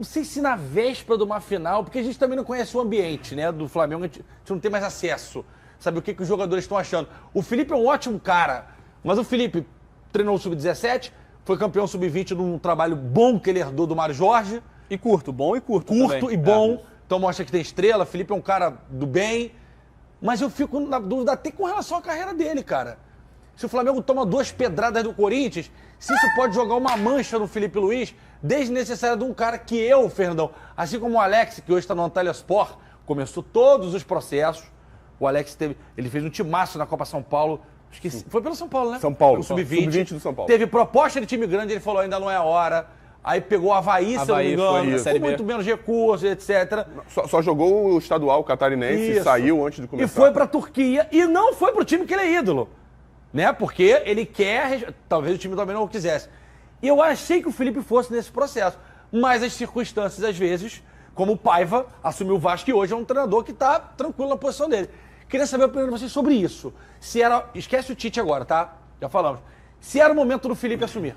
não sei se na véspera de uma final, porque a gente também não conhece o ambiente, né, do Flamengo, a gente não tem mais acesso, sabe o que os jogadores estão achando. O Felipe é um ótimo cara, mas o Felipe treinou o Sub-17, foi campeão Sub-20 num trabalho bom que ele herdou do Mário Jorge. E curto, bom e curto Curto também. e bom, então mostra que tem estrela, Felipe é um cara do bem, mas eu fico na dúvida até com relação à carreira dele, cara. Se o Flamengo toma 2 pedradas do Corinthians, se isso pode jogar uma mancha no Felipe Luiz, desnecessária de um cara que eu, Fernandão, assim como o Alex, que hoje está no Antalyaspor, começou todos os processos. O Alex ele fez um timaço na Copa São Paulo. Esqueci, foi pelo São Paulo, né? São Paulo. Sub-20. Sub-20 do São Paulo. Teve proposta de time grande, ele falou, ainda não é a hora. Aí pegou o Avaí, se eu não me engano, com muito menos recursos, etc. Só jogou o estadual catarinense e saiu antes de começar. E foi pra Turquia e não foi pro time que ele é ídolo. Né? Porque ele quer, talvez o time também não o quisesse. E eu achei que o Felipe fosse nesse processo. Mas as circunstâncias, às vezes, como o Paiva assumiu o Vasco e hoje é um treinador que tá tranquilo na posição dele. Queria saber a opinião de vocês sobre isso. Se era. Esquece o Tite agora, tá? Já falamos. Se era o momento do Felipe assumir.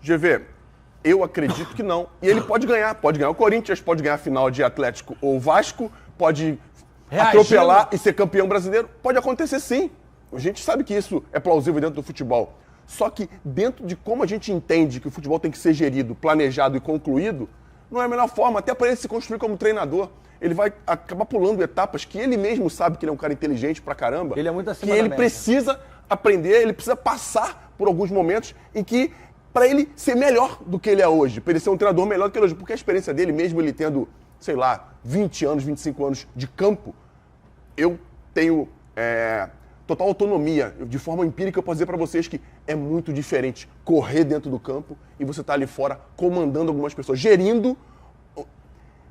GV, eu acredito que não. E ele pode ganhar. Pode ganhar o Corinthians, pode ganhar a final de Atlético ou Vasco, pode atropelar e ser campeão brasileiro. Pode acontecer sim. A gente sabe que isso é plausível dentro do futebol. Só que dentro de como a gente entende que o futebol tem que ser gerido, planejado e concluído, não é a melhor forma, até para ele se construir como treinador. Ele vai acabar pulando etapas que ele mesmo sabe que ele é um cara inteligente pra caramba. Ele é muito acima que da ele média. precisa aprender, ele precisa passar por alguns momentos em que, para ele ser melhor do que ele é hoje, para ele ser um treinador melhor do que ele é hoje. Porque a experiência dele, mesmo ele tendo, sei lá, 20 anos, 25 anos de campo, eu tenho total autonomia. De forma empírica, eu posso dizer para vocês que é muito diferente correr dentro do campo e você estar ali fora comandando algumas pessoas, gerindo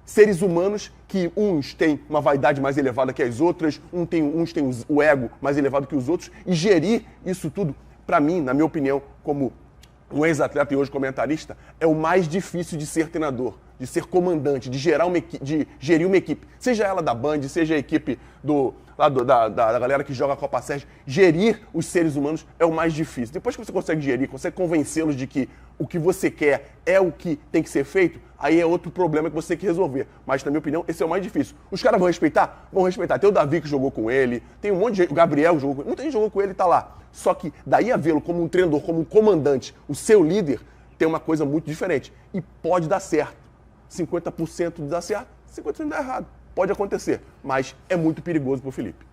seres humanos que uns têm uma vaidade mais elevada que as outras, uns têm o ego mais elevado que os outros, e gerir isso tudo, para mim, na minha opinião, como um ex-atleta e hoje comentarista, é o mais difícil de ser treinador, de ser comandante, de gerir uma equipe, seja ela da Band, seja a equipe da galera que joga a Copa Sérgio, gerir os seres humanos é o mais difícil. Depois que você consegue gerir, consegue convencê-los de que o que você quer é o que tem que ser feito, aí é outro problema que você tem que resolver. Mas, na minha opinião, esse é o mais difícil. Os caras vão respeitar? Vão respeitar. Tem o Davi que jogou com ele, tem um monte de gente, o Gabriel jogou com ele, muita gente jogou com ele e tá lá. Só que daí a vê-lo como um treinador, como um comandante, o seu líder, tem uma coisa muito diferente. E pode dar certo. 50% dá certo, 50% dá errado. Pode acontecer, mas é muito perigoso pro Felipe.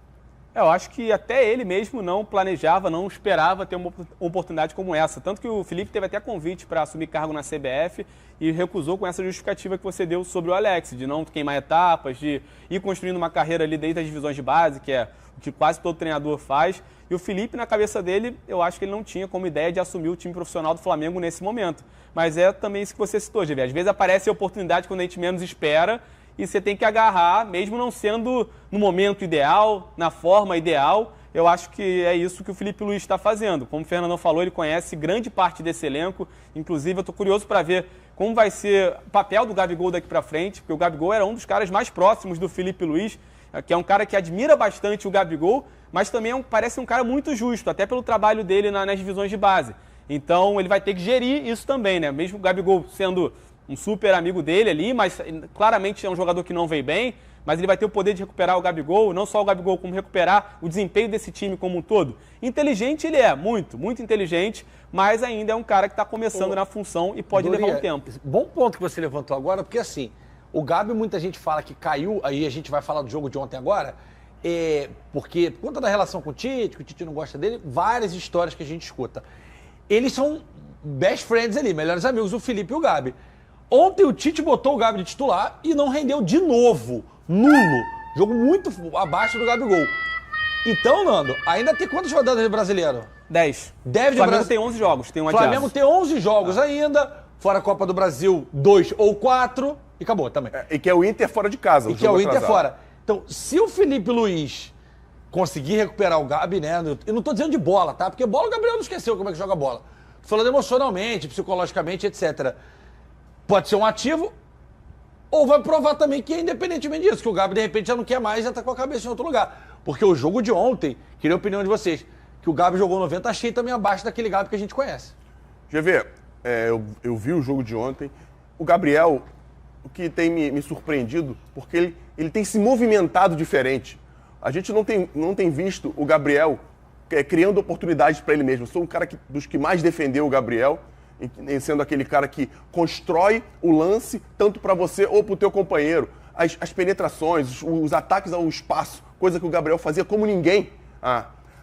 Eu acho que até ele mesmo não planejava, não esperava ter uma oportunidade como essa. Tanto que o Felipe teve até convite para assumir cargo na CBF e recusou com essa justificativa que você deu sobre o Alex, de não queimar etapas, de ir construindo uma carreira ali desde as divisões de base, que é o que quase todo treinador faz. E o Felipe, na cabeça dele, eu acho que ele não tinha como ideia de assumir o time profissional do Flamengo nesse momento. Mas é também isso que você citou, GV. Às vezes aparece a oportunidade quando a gente menos espera, e você tem que agarrar, mesmo não sendo no momento ideal, na forma ideal. Eu acho que é isso que o Felipe Luiz está fazendo. Como o Fernandão falou, ele conhece grande parte desse elenco. Inclusive, eu estou curioso para ver como vai ser o papel do Gabigol daqui para frente, porque o Gabigol era um dos caras mais próximos do Felipe Luiz, que é um cara que admira bastante o Gabigol, mas também parece um cara muito justo, até pelo trabalho dele nas divisões de base. Então, ele vai ter que gerir isso também, né? Mesmo o Gabigol sendo um super amigo dele ali, mas claramente é um jogador que não veio bem, mas ele vai ter o poder de recuperar o Gabigol, não só o Gabigol, como recuperar o desempenho desse time como um todo. Inteligente ele é, muito, muito inteligente, mas ainda é um cara que está começando na função e pode levar um tempo. Bom ponto que você levantou agora, porque assim, o Gabi, muita gente fala que caiu, aí a gente vai falar do jogo de ontem agora, porque por conta da relação com o Tite, que o Tite não gosta dele, várias histórias que a gente escuta. Eles são best friends ali, melhores amigos, o Felipe e o Gabi. Ontem o Tite botou o Gabi de titular e não rendeu de novo. Nulo. Jogo muito abaixo do Gabigol. Então, Nando, ainda tem quantas rodadas de brasileiro? 10. O Flamengo tem 11 jogos, tem um adiado. Flamengo tem 11 jogos ainda, fora a Copa do Brasil, 2 ou 4, e acabou também. E que é o Inter fora de casa. E que é o Inter fora. Então, se o Felipe Luiz conseguir recuperar o Gabi, né? Eu não tô dizendo de bola, tá? Porque bola o Gabriel não esqueceu como é que joga bola. Tô falando emocionalmente, psicologicamente, etc. Pode ser um ativo, ou vai provar também que é independentemente disso, que o Gabi de repente já não quer mais, já tá com a cabeça em outro lugar. Porque o jogo de ontem, queria a opinião de vocês, que o Gabi jogou 90, achei também abaixo daquele Gabi que a gente conhece. GV, eu vi o jogo de ontem. O Gabriel, que tem me surpreendido, porque ele tem se movimentado diferente. A gente não tem visto o Gabriel criando oportunidades para ele mesmo. Eu sou um cara dos que mais defendeu o Gabriel, sendo aquele cara que constrói o lance tanto para você ou para o teu companheiro. As penetrações, os ataques ao espaço, coisa que o Gabriel fazia como ninguém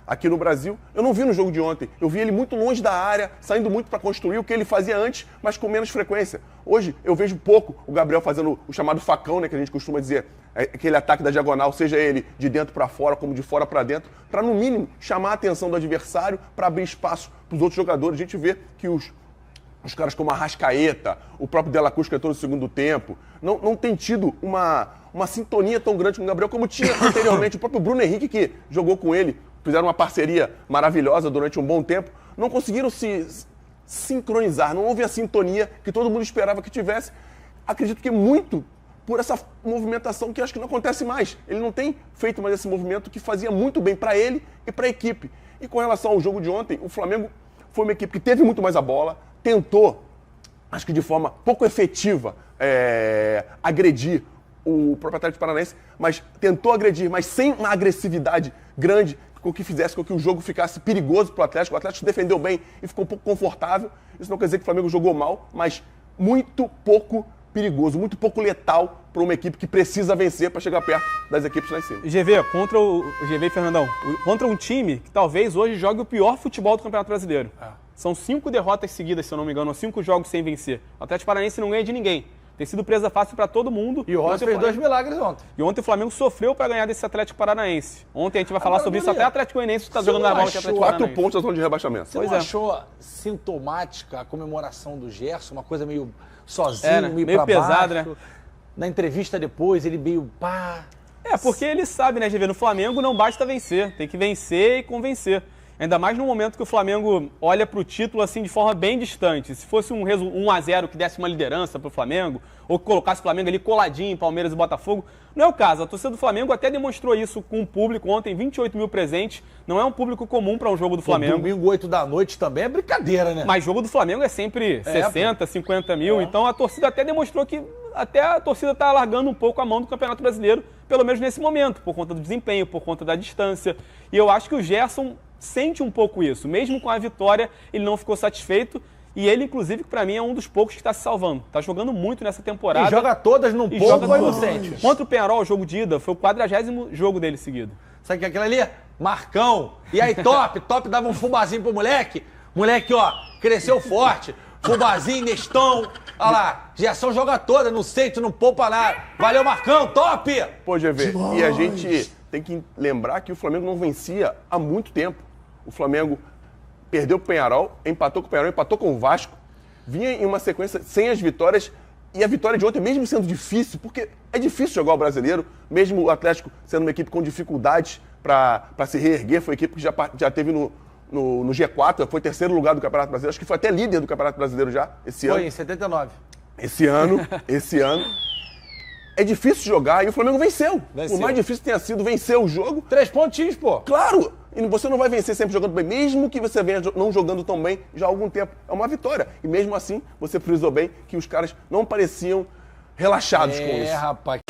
aqui no Brasil. Eu não vi no jogo de ontem. Eu vi ele muito longe da área, saindo muito para construir o que ele fazia antes, mas com menos frequência. Hoje eu vejo pouco o Gabriel fazendo o chamado facão, né, que a gente costuma dizer, aquele ataque da diagonal, seja ele de dentro para fora, como de fora para dentro, para no mínimo chamar a atenção do adversário para abrir espaço para os outros jogadores. A gente vê que os caras como a Arrascaeta, o próprio De La Cruz, que entrou no segundo tempo, não tem tido uma sintonia tão grande com o Gabriel como tinha anteriormente. O próprio Bruno Henrique, que jogou com ele, fizeram uma parceria maravilhosa durante um bom tempo, não conseguiram se sincronizar, não houve a sintonia que todo mundo esperava que tivesse. Acredito que muito por essa movimentação que acho que não acontece mais. Ele não tem feito mais esse movimento que fazia muito bem para ele e para a equipe. E com relação ao jogo de ontem, o Flamengo foi uma equipe que teve muito mais a bola, tentou, acho que de forma pouco efetiva, agredir o próprio Atlético Paranaense, mas tentou agredir, mas sem uma agressividade grande, com que fizesse com que o jogo ficasse perigoso para o Atlético. O Atlético defendeu bem e ficou um pouco confortável. Isso não quer dizer que o Flamengo jogou mal, mas muito pouco perigoso, muito pouco letal para uma equipe que precisa vencer para chegar perto das equipes lá em cima. GV, GV e Fernandão, contra um time que talvez hoje jogue o pior futebol do Campeonato Brasileiro. São 5 derrotas seguidas, se eu não me engano, 5 jogos sem vencer. O Atlético Paranaense não ganha de ninguém. Tem sido presa fácil para todo mundo. E o Rossi fez 2 milagres ontem. E ontem o Flamengo sofreu para ganhar desse Atlético Paranaense. Ontem a gente vai falar sobre isso, até o Atlético Goianiense está jogando na bola que é Atlético Paranaense. 4 pontos da zona de rebaixamento. Você não achou sintomática a comemoração do Gerson? Uma coisa meio sozinho, meio pra pesado, baixo, né? Na entrevista depois, ele meio pá... Porque ele sabe, né, GV? No Flamengo não basta vencer, tem que vencer e convencer. Ainda mais no momento que o Flamengo olha para o título assim de forma bem distante. Se fosse um 1-0 que desse uma liderança para o Flamengo, ou que colocasse o Flamengo ali coladinho em Palmeiras e Botafogo, não é o caso. A torcida do Flamengo até demonstrou isso com o público ontem, 28 mil presentes. Não é um público comum para um jogo do Flamengo. Domingo, 8 da noite também é brincadeira, né? Mas jogo do Flamengo é sempre 60, 50 mil. Então a torcida até demonstrou que até a torcida está largando um pouco a mão do Campeonato Brasileiro, pelo menos nesse momento, por conta do desempenho, por conta da distância. E eu acho que o Gerson sente um pouco isso. Mesmo com a vitória, ele não ficou satisfeito. E ele, inclusive, para mim, é um dos poucos que está se salvando. Está jogando muito nessa temporada. E joga todas no pouco, mas não sente. Contra o Penharol, o jogo de ida, foi o 40º jogo dele seguido. Sabe o que é aquilo ali? Marcão. E aí, Top dava um fubazinho pro moleque. Moleque, ó, cresceu forte. Fubazinho, Nestão. Olha lá, Gerson joga toda, não sente, não poupa nada. Valeu, Marcão, Top! Pô, GV, e a gente tem que lembrar que o Flamengo não vencia há muito tempo. O Flamengo perdeu com o Penharol, empatou com o Penharol, empatou com o Vasco, vinha em uma sequência sem as vitórias, e a vitória de ontem, mesmo sendo difícil, porque é difícil jogar o Brasileiro, mesmo o Atlético sendo uma equipe com dificuldades para se reerguer, foi uma equipe que já teve no G4, foi 3º lugar do Campeonato Brasileiro, acho que foi até líder do Campeonato Brasileiro já, esse ano. Foi, em 79. Esse ano. É difícil jogar e o Flamengo venceu. Por mais difícil tenha sido vencer o jogo. 3 pontinhos, pô. Claro! E você não vai vencer sempre jogando bem, mesmo que você venha não jogando tão bem já há algum tempo. É uma vitória. E mesmo assim, você frisou bem que os caras não pareciam relaxados com isso. Rapaz.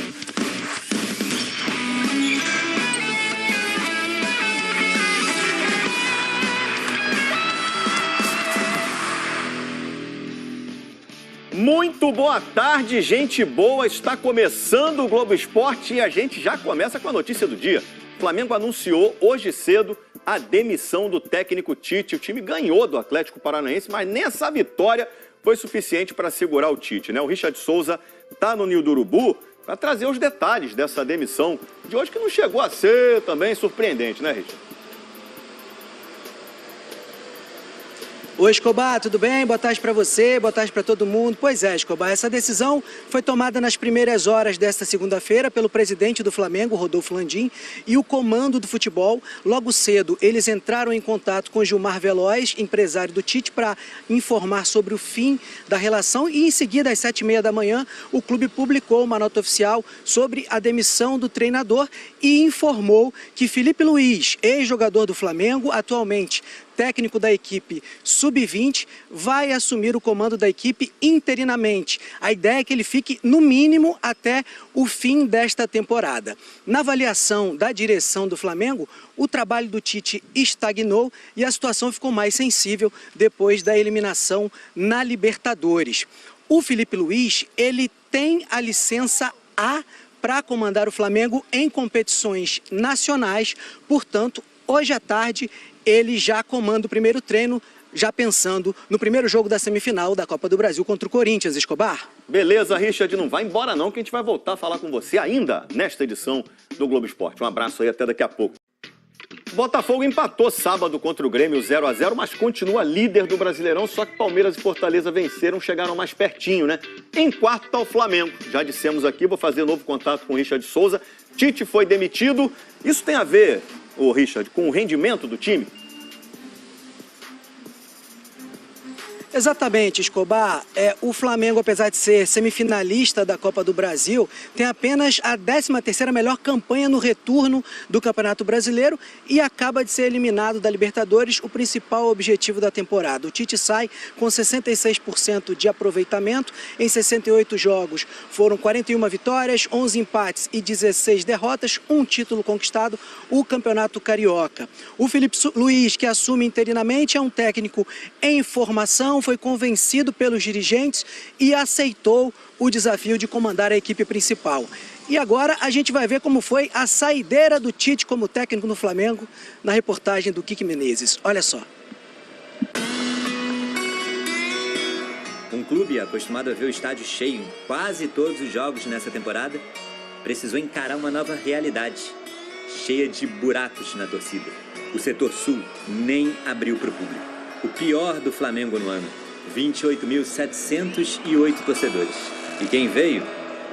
Muito boa tarde, gente boa. Está começando o Globo Esporte e a gente já começa com a notícia do dia. O Flamengo anunciou hoje cedo a demissão do técnico Tite. O time ganhou do Atlético Paranaense, mas nessa vitória foi suficiente para segurar o Tite, né? O Richard Souza está no Ninho do Urubu para trazer os detalhes dessa demissão de hoje, que não chegou a ser também surpreendente, né, Richard? Oi, Escobar, tudo bem? Boa tarde para você, boa tarde para todo mundo. Pois é, Escobar, essa decisão foi tomada nas primeiras horas desta segunda-feira pelo presidente do Flamengo, Rodolfo Landim, e o comando do futebol. Logo cedo, eles entraram em contato com Gilmar Veloz, empresário do Tite, para informar sobre o fim da relação e em seguida, às 7h30 da manhã, o clube publicou uma nota oficial sobre a demissão do treinador e informou que Felipe Luiz, ex-jogador do Flamengo, atualmente técnico da equipe sub-20, vai assumir o comando da equipe interinamente. A ideia é que ele fique no mínimo até o fim desta temporada. Na avaliação da direção do Flamengo, o trabalho do Tite estagnou e a situação ficou mais sensível depois da eliminação na Libertadores. O Filipe Luís, ele tem a licença A para comandar o Flamengo em competições nacionais, portanto, hoje à tarde ele já comanda o primeiro treino, já pensando no primeiro jogo da semifinal da Copa do Brasil contra o Corinthians. Escobar. Beleza, Richard, não vai embora não, que a gente vai voltar a falar com você ainda nesta edição do Globo Esporte. Um abraço aí, até daqui a pouco. Botafogo empatou sábado contra o Grêmio 0-0, mas continua líder do Brasileirão, só que Palmeiras e Fortaleza venceram, chegaram mais pertinho, né? Em quarto está o Flamengo. Já dissemos aqui, vou fazer novo contato com o Richard Souza. Tite foi demitido. Isso tem a ver, Richard, com o rendimento do time? Exatamente, Escobar. O Flamengo, apesar de ser semifinalista da Copa do Brasil, tem apenas a 13ª melhor campanha no retorno do Campeonato Brasileiro e acaba de ser eliminado da Libertadores, o principal objetivo da temporada. O Tite sai com 66% de aproveitamento. Em 68 jogos foram 41 vitórias, 11 empates e 16 derrotas, um título conquistado, o Campeonato Carioca. O Filipe Luís, que assume interinamente, é um técnico em formação, foi convencido pelos dirigentes e aceitou o desafio de comandar a equipe principal. E agora a gente vai ver como foi a saideira do Tite como técnico no Flamengo na reportagem do Kiki Menezes. Olha só. Um clube acostumado a ver o estádio cheio em quase todos os jogos nessa temporada precisou encarar uma nova realidade, cheia de buracos na torcida. O setor sul nem abriu para o público. O pior do Flamengo no ano, 28.708 torcedores. E quem veio,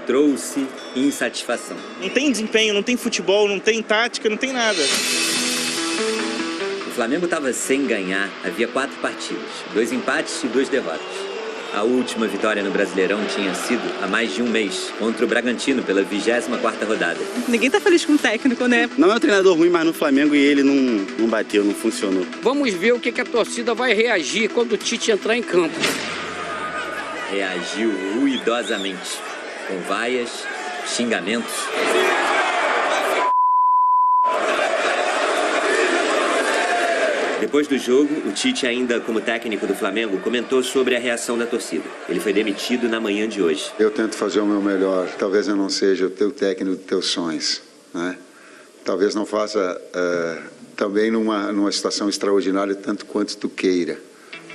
trouxe insatisfação. Não tem desempenho, não tem futebol, não tem tática, não tem nada. O Flamengo estava sem ganhar, havia 4 partidas, 2 empates e 2 derrotas. A última vitória no Brasileirão tinha sido há mais de um mês, contra o Bragantino, pela 24ª rodada. Ninguém tá feliz com o técnico, né? Não é um treinador ruim, mas no Flamengo e ele não bateu, não funcionou. Vamos ver o que a torcida vai reagir quando o Tite entrar em campo. Reagiu ruidosamente, com vaias, xingamentos. Depois do jogo, o Tite, ainda como técnico do Flamengo, comentou sobre a reação da torcida. Ele foi demitido na manhã de hoje. Eu tento fazer o meu melhor. Talvez eu não seja o teu técnico dos teus sonhos, né? Talvez não faça também numa situação extraordinária tanto quanto tu queira.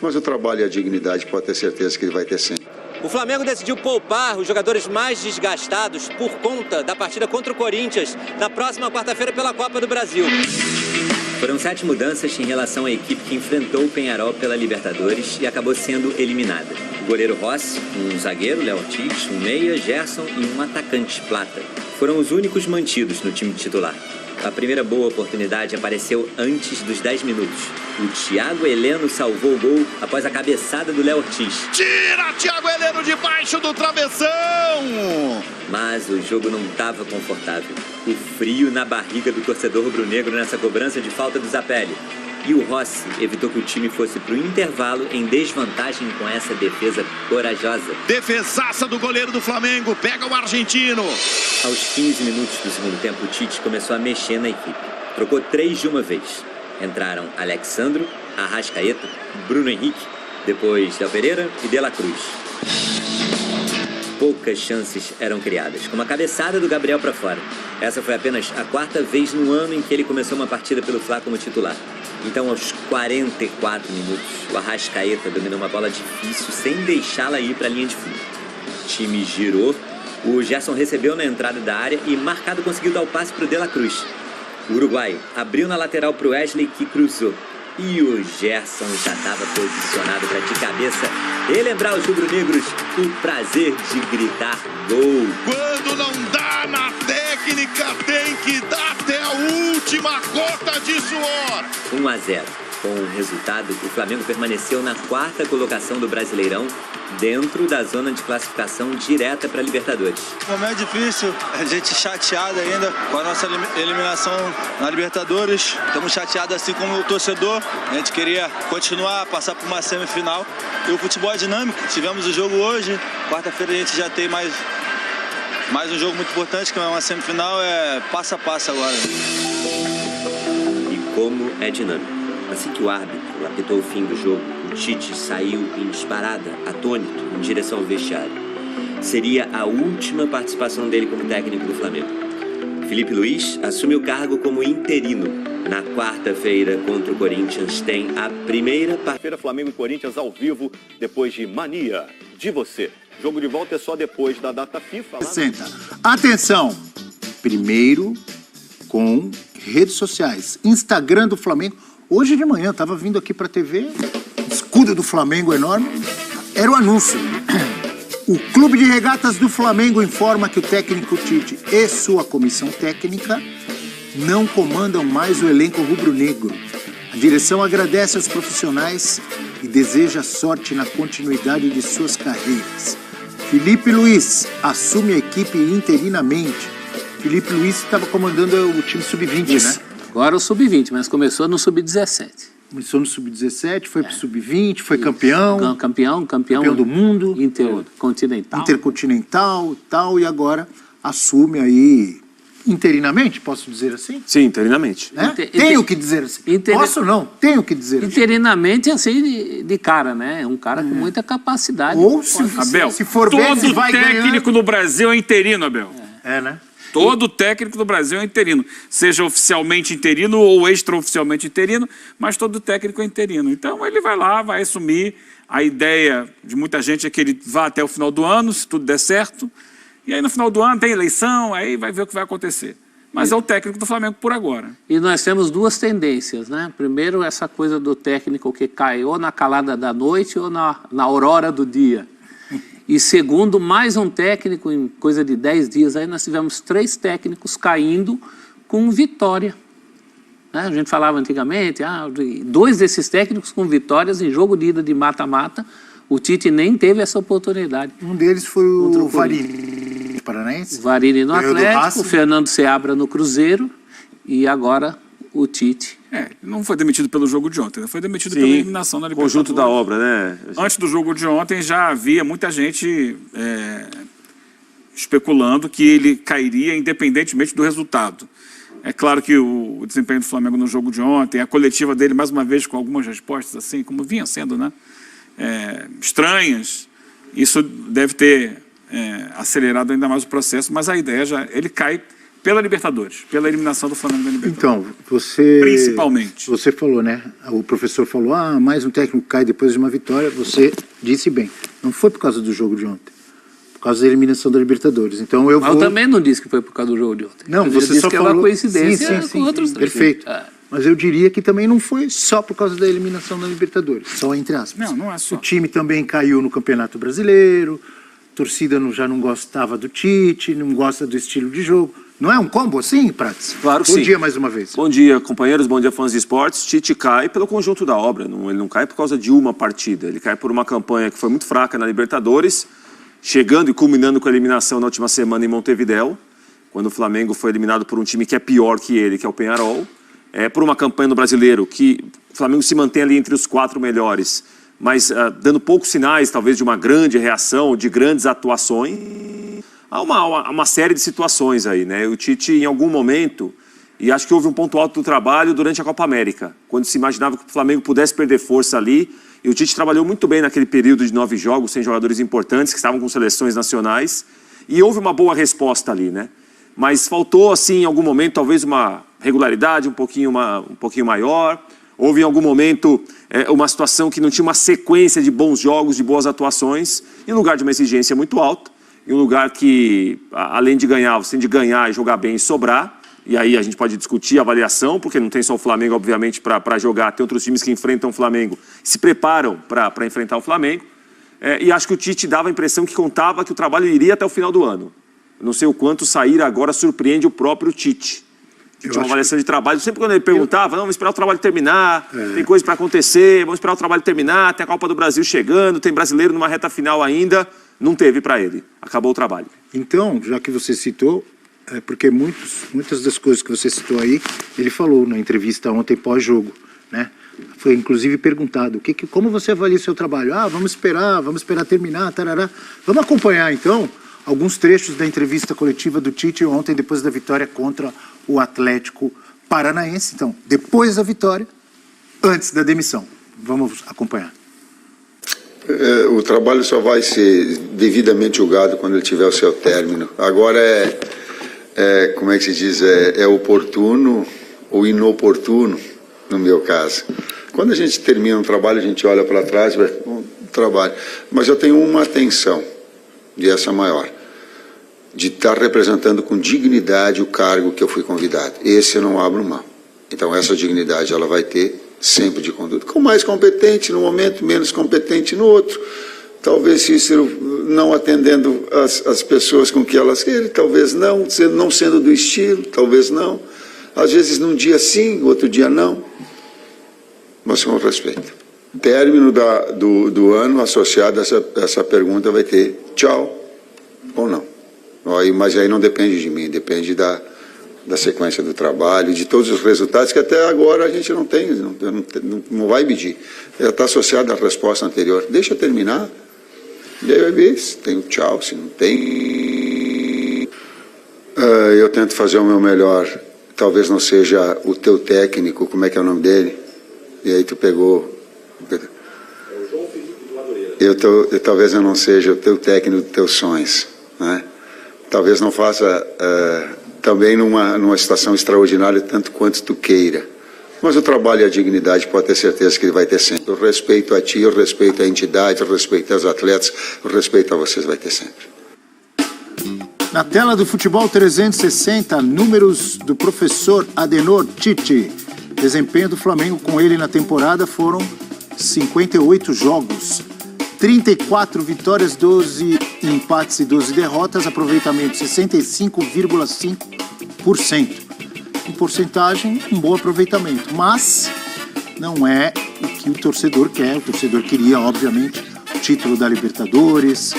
Mas o trabalho e a dignidade pode ter certeza que ele vai ter sempre. O Flamengo decidiu poupar os jogadores mais desgastados por conta da partida contra o Corinthians na próxima quarta-feira pela Copa do Brasil. Foram 7 mudanças em relação à equipe que enfrentou o Peñarol pela Libertadores e acabou sendo eliminada. O goleiro Rossi, um zagueiro, Léo Ortiz, um meia, Gerson e um atacante, Plata. Foram os únicos mantidos no time titular. A primeira boa oportunidade apareceu antes dos 10 minutos. O Thiago Heleno salvou o gol após a cabeçada do Léo Ortiz. Tira Thiago Heleno debaixo do travessão! Mas o jogo não estava confortável. O frio na barriga do torcedor rubro-negro nessa cobrança de falta do Zapelli. E o Rossi evitou que o time fosse para o intervalo em desvantagem com essa defesa corajosa. Defesaça do goleiro do Flamengo, pega o argentino. Aos 15 minutos do segundo tempo, o Tite começou a mexer na equipe. Trocou 3 de uma vez. Entraram Alexandro, Arrascaeta, Bruno Henrique, depois Léo Pereira e De La Cruz. Poucas chances eram criadas, com uma cabeçada do Gabriel para fora. Essa foi apenas a 4ª vez no ano em que ele começou uma partida pelo Fla como titular. Então, aos 44 minutos, o Arrascaeta dominou uma bola difícil sem deixá-la ir para a linha de fundo. O time girou, o Gerson recebeu na entrada da área e Marcado conseguiu dar o passe para o De La Cruz. O uruguaio abriu na lateral para o Wesley, que cruzou. E o Gerson já estava posicionado para de cabeça relembrar os rubro-negros o prazer de gritar gol. Quando não dá na técnica, tem que dar até a última gota de suor. 1-0. Com o resultado, o Flamengo permaneceu na 4ª colocação do Brasileirão, dentro da zona de classificação direta para a Libertadores. O momento é difícil, a gente chateado ainda com a nossa eliminação na Libertadores. Estamos chateados assim como o torcedor. A gente queria continuar, passar por uma semifinal. E o futebol é dinâmico. Tivemos o jogo hoje. Quarta-feira a gente já tem mais um jogo muito importante, que é uma semifinal, é passo a passo agora. E como é dinâmico. Assim que o árbitro apitou o fim do jogo, o Tite saiu em disparada, atônito, em direção ao vestiário. Seria a última participação dele como técnico do Flamengo. Felipe Luiz assume o cargo como interino. Na quarta-feira, contra o Corinthians, tem a primeira partida. Flamengo e Corinthians ao vivo, depois de Mania de Você. Jogo de volta é só depois da data FIFA. 60. Atenção! Primeiro, com redes sociais. Instagram do Flamengo. Hoje de manhã, estava vindo aqui para a TV, escudo do Flamengo enorme, era o anúncio. O Clube de Regatas do Flamengo informa que o técnico Tite e sua comissão técnica não comandam mais o elenco rubro-negro. A direção agradece aos profissionais e deseja sorte na continuidade de suas carreiras. Felipe Luiz assume a equipe interinamente. Felipe Luiz estava comandando o time sub-20, né? Agora o sub-20, mas começou no sub-17. Começou no sub-17, foi pro sub-20, foi campeão. Campeão do mundo. Intercontinental e tal, e agora assume aí interinamente, posso dizer assim? Sim, interinamente. Né? Tenho que dizer assim. Posso não, tenho que dizer assim. Interinamente, assim, de cara, né? É um cara com muita capacidade. Ou Abel, se for bem, todo vai técnico ganhando. no Brasil é interino, Abel. É, né? Todo técnico do Brasil é interino, seja oficialmente interino ou extraoficialmente interino, mas todo técnico é interino. Então ele vai lá, vai assumir. A ideia de muita gente é que ele vá até o final do ano, se tudo der certo. E aí no final do ano tem eleição, aí vai ver o que vai acontecer. Mas é o técnico do Flamengo por agora. E nós temos duas tendências, né? Primeiro, essa coisa do técnico que cai ou na calada da noite ou na aurora do dia. E segundo, mais um técnico, em coisa de 10 dias, aí nós tivemos 3 técnicos caindo com vitória. Né? A gente falava antigamente, 2 desses técnicos com vitórias em jogo de ida de mata-mata, o Tite nem teve essa oportunidade. Um deles foi o Varini, paranaense. Varini no Atlético, o Fernando Seabra no Cruzeiro e agora o Tite. Não foi demitido pelo jogo de ontem, foi demitido pela eliminação da Libertadores. Conjunto da obra, né? Antes do jogo de ontem já havia muita gente especulando que ele cairia independentemente do resultado. É claro que o desempenho do Flamengo no jogo de ontem, a coletiva dele, mais uma vez, com algumas respostas assim, como vinha sendo, né? Estranhas, isso deve ter acelerado ainda mais o processo, mas a ideia ele cai pela Libertadores, pela eliminação do Flamengo da Libertadores. Então, principalmente. Você falou, né? O professor falou, mais um técnico cai depois de uma vitória. Você disse bem, não foi por causa do jogo de ontem, por causa da eliminação da Libertadores. Então eu também não disse que foi por causa do jogo de ontem. Não, você só falou... que é uma coincidência com outros. Perfeito. Mas eu diria que também não foi só por causa da eliminação da Libertadores, só entre aspas. Não é só. O time também caiu no Campeonato Brasileiro, a torcida já não gostava do Tite, não gosta do estilo de jogo. Não é um combo assim, Prats? Claro que sim. Bom dia mais uma vez. Bom dia, companheiros, bom dia, fãs de esportes. Tite cai pelo conjunto da obra, ele não cai por causa de uma partida, ele cai por uma campanha que foi muito fraca na Libertadores, chegando e culminando com a eliminação na última semana em Montevidéu, quando o Flamengo foi eliminado por um time que é pior que ele, que é o Peñarol, por uma campanha no Brasileiro que o Flamengo se mantém ali entre os 4 melhores, mas dando poucos sinais, talvez, de uma grande reação, de grandes atuações. Há uma série de situações aí, né? O Tite, em algum momento, e acho que houve um ponto alto do trabalho durante a Copa América, quando se imaginava que o Flamengo pudesse perder força ali, e o Tite trabalhou muito bem naquele período de 9 jogos, sem jogadores importantes, que estavam com seleções nacionais, e houve uma boa resposta ali, né? Mas faltou, assim, em algum momento, talvez uma regularidade um pouquinho maior. Houve, em algum momento, uma situação que não tinha uma sequência de bons jogos, de boas atuações, em lugar de uma exigência muito alta, em um lugar que, além de ganhar, você tem de ganhar e jogar bem e sobrar. E aí a gente pode discutir a avaliação, porque não tem só o Flamengo, obviamente, para jogar. Tem outros times que enfrentam o Flamengo, se preparam para enfrentar o Flamengo. E acho que o Tite dava a impressão que contava que o trabalho iria até o final do ano. Não sei o quanto sair agora surpreende o próprio Tite. Tinha uma avaliação de trabalho. Sempre quando ele perguntava, não, vamos esperar o trabalho terminar, tem coisa para acontecer, vamos esperar o trabalho terminar, tem a Copa do Brasil chegando, tem brasileiro numa reta final ainda. Não teve para ele. Acabou o trabalho. Então, já que você citou, porque muitas das coisas que você citou aí, ele falou na entrevista ontem pós-jogo, né? Foi inclusive perguntado, como você avalia o seu trabalho? Vamos esperar terminar, tarará. Vamos acompanhar então alguns trechos da entrevista coletiva do Tite ontem, depois da vitória contra o Atlético Paranaense. Então, depois da vitória, antes da demissão. Vamos acompanhar. O trabalho só vai ser devidamente julgado quando ele tiver o seu término. Agora como é que se diz, é oportuno ou inoportuno, no meu caso. Quando a gente termina um trabalho, a gente olha para trás e vai, trabalho. Mas eu tenho uma atenção, e essa maior, de estar representando com dignidade o cargo que eu fui convidado. Esse eu não abro mão. Então essa dignidade ela vai ter sempre de conduta. Com mais competente no momento, menos competente no outro. Talvez Cícero não atendendo as pessoas com que elas querem, talvez não sendo do estilo, talvez não. Às vezes num dia sim, outro dia não. Mas com respeito. Término do ano associado a essa pergunta vai ter tchau ou não. Mas aí não depende de mim, depende da sequência do trabalho, de todos os resultados que até agora a gente não tem, não vai medir. Já está associado à resposta anterior. Deixa eu terminar, e aí vai ver se tem o tchau, se não tem. Eu tento fazer o meu melhor. Talvez não seja o teu técnico, como é que é o nome dele? E aí tu pegou... Talvez eu não seja o teu técnico dos teus sonhos, né? Talvez não faça também numa situação extraordinária tanto quanto tu queira. Mas o trabalho e a dignidade pode ter certeza que ele vai ter sempre. O respeito a ti, o respeito à entidade, o respeito aos atletas, o respeito a vocês vai ter sempre. Na tela do Futebol 360, números do professor Adenor Tite. Desempenho do Flamengo com ele na temporada foram 58 jogos. 34 vitórias, 12 empates e 12 derrotas, aproveitamento 65,5%. Em porcentagem, um bom aproveitamento, mas não é o que o torcedor quer. O torcedor queria, obviamente, o título da Libertadores,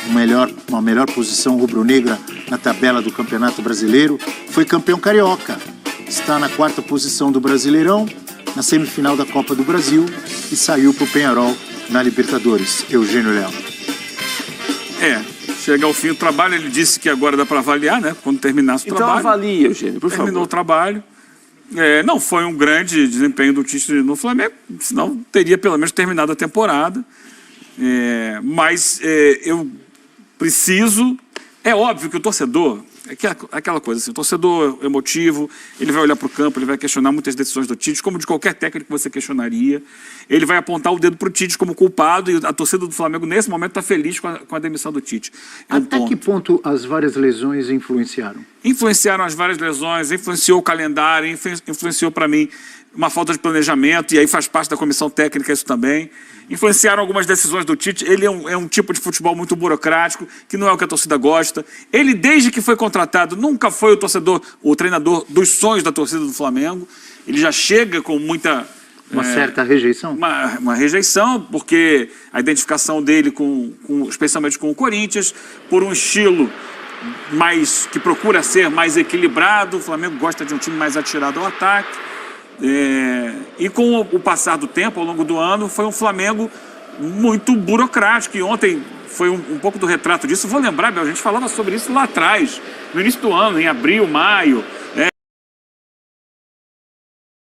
uma melhor posição rubro-negra na tabela do Campeonato Brasileiro. Foi campeão carioca, está na 4ª posição do Brasileirão, na semifinal da Copa do Brasil e saiu para o Peñarol na Libertadores. Eugênio Leão. Chega ao fim do trabalho, ele disse que agora dá para avaliar, né? Quando terminasse o trabalho. Então avalie, Eugênio, por favor. Terminou o trabalho. Não foi um grande desempenho do Tite no Flamengo, senão teria pelo menos terminado a temporada. Mas eu preciso... É óbvio que o torcedor... aquela coisa assim, o torcedor emotivo, ele vai olhar para o campo, ele vai questionar muitas decisões do Tite, como de qualquer técnico que você questionaria. Ele vai apontar o dedo para o Tite como culpado e a torcida do Flamengo, nesse momento, está feliz com a demissão do Tite. Até que ponto as várias lesões influenciaram? Influenciaram as várias lesões, influenciou o calendário, influenciou para mim uma falta de planejamento, e aí faz parte da comissão técnica isso também. Influenciaram algumas decisões do Tite. Ele é um tipo de futebol muito burocrático, que não é o que a torcida gosta. Ele, desde que foi contratado, nunca foi o treinador dos sonhos da torcida do Flamengo. Ele já chega com muita... Uma certa rejeição? Uma rejeição, porque a identificação dele, especialmente com o Corinthians, por um estilo que procura ser mais equilibrado. O Flamengo gosta de um time mais atirado ao ataque. E com o passar do tempo, ao longo do ano, foi um Flamengo muito burocrático. E ontem foi um pouco do retrato disso. Vou lembrar, a gente falava sobre isso lá atrás, no início do ano, em abril, maio.